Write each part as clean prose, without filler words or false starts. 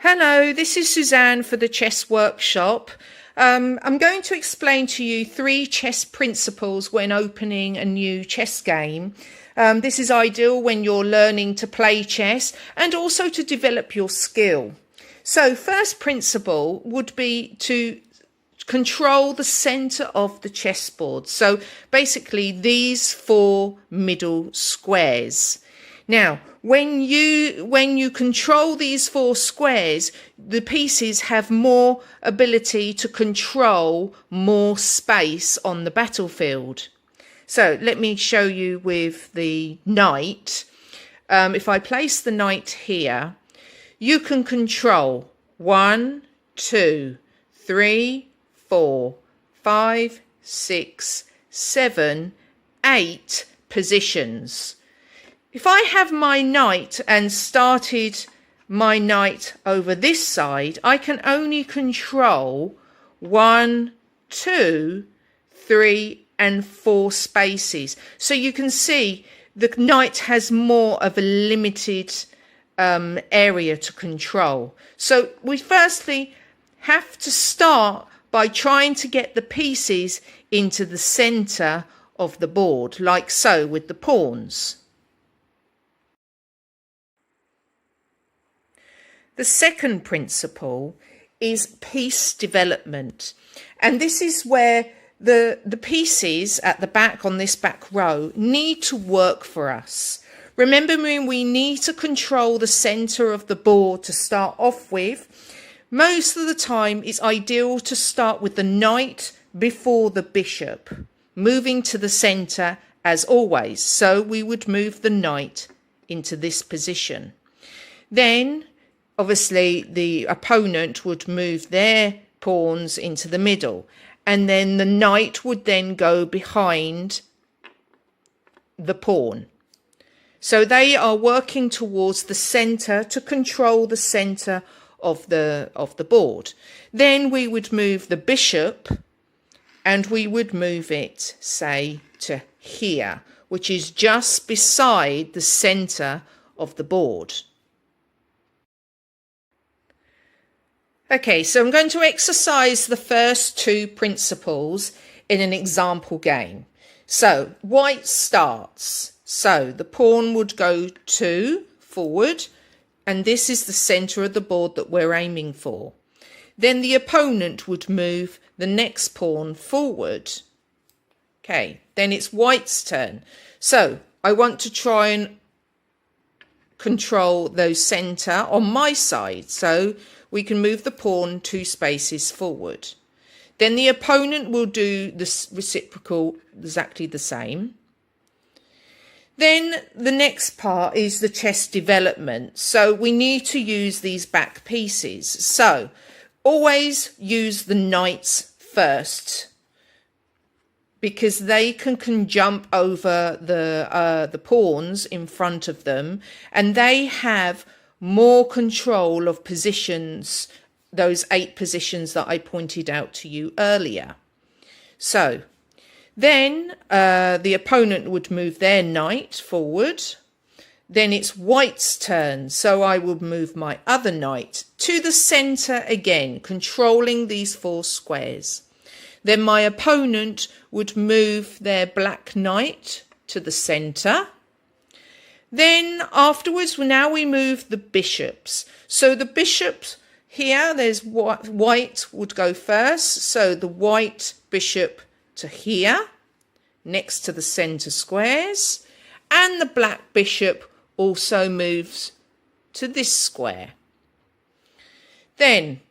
Hello, this is Suzanne for the Chess Workshop. I'm going to explain to you 3 chess principles when opening a new chess game. This is ideal when you're learning to play chess and also to develop your skill. So, first principle would be to control the center of the chessboard. So basically these 4 middle squares. Now, when you control these 4 squares, the pieces have more ability to control more space on the battlefield. So let me show you with the knight. If I place the knight here, you can control 1, 2, 3, 4, 5, 6, 7, 8 positions. If I have my knight and started my knight over this side, I can only control 1, 2, 3 and 4 spaces. So you can see the knight has more of a limited area to control. So we firstly have to start by trying to get the pieces into the center of the board, like so with the pawns. The second principle is piece development, and this is where the pieces at the back on this back row need to work for us. Remembering we need to control the center of the board to start off with. Most of the time it's ideal to start with the knight before the bishop, moving to the center as always. So we would move the knight into this position. Then obviously the opponent would move their pawns into the middle, and then the knight would then go behind the pawn. So they are working towards the center to control the center of the board. Then we would move the bishop and we would move it, say, to here, which is just beside the center of the board. Okay, so I'm going to exercise the first 2 principles in an example game. So white starts. So the pawn would go 2 forward, and this is the center of the board that we're aiming for. Then the opponent would move the next pawn forward. Okay, then it's white's turn. So I want to try and control those center on my side. So we can move the pawn 2 spaces forward. Then the opponent will do the reciprocal, exactly the same. Then the next part is the chess development. So we need to use these back pieces. So always use the knights first, because they can jump over the pawns in front of them, and they have more control of positions, those 8 positions that I pointed out to you earlier. So then the opponent would move their knight forward. Then it's white's turn. So I would move my other knight to the center again, controlling these 4 squares. Then my opponent would move their black knight to the center. Then afterwards, now we move the bishops. So the bishops here, there's white would go first. So the white bishop to here, next to the center squares, and the black bishop also moves to this square. Then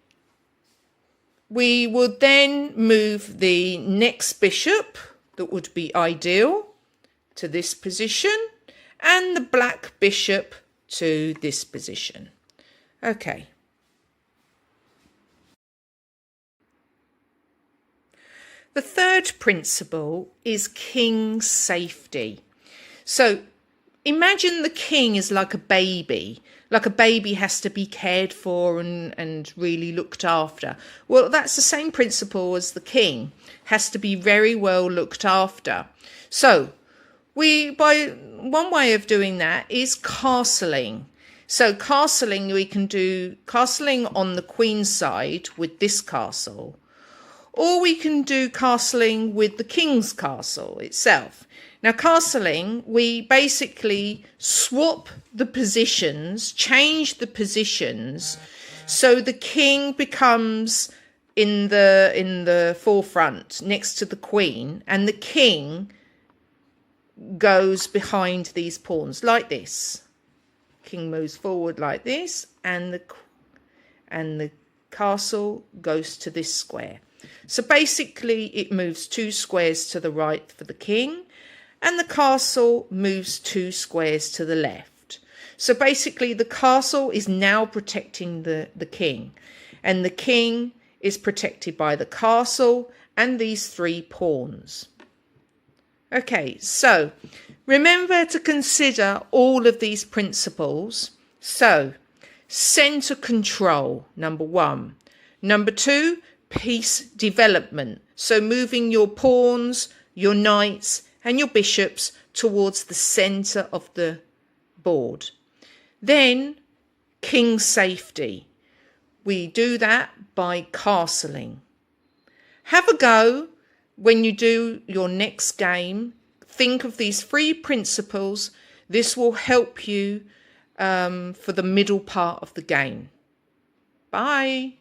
we would then move the next bishop, that would be ideal, to this position, and the black bishop to this position. Okay. The third principle is king safety. So imagine the king is like a baby. Like a baby has to be cared for and really looked after. Well, that's the same principle as the king. Has to be very well looked after. So one way of doing that is castling. So castling, we can do castling on the queen's side with this castle, or we can do castling with the king's castle itself. Now castling, we basically swap the positions, change the positions, so the king becomes in the forefront next to the queen, and the king goes behind these pawns like this. King moves forward like this, and the castle goes to this square. So basically it moves 2 squares to the right for the king, and the castle moves 2 squares to the left. So basically the castle is now protecting the king, and the king is protected by the castle and these 3 pawns. Okay, so remember to consider all of these principles. So, center control, number 1. Number 2, piece development. So moving your pawns, your knights and your bishops towards the center of the board. Then, king safety. We do that by castling. Have a go. When you do your next game, think of these 3 principles. This will help you for the middle part of the game. Bye.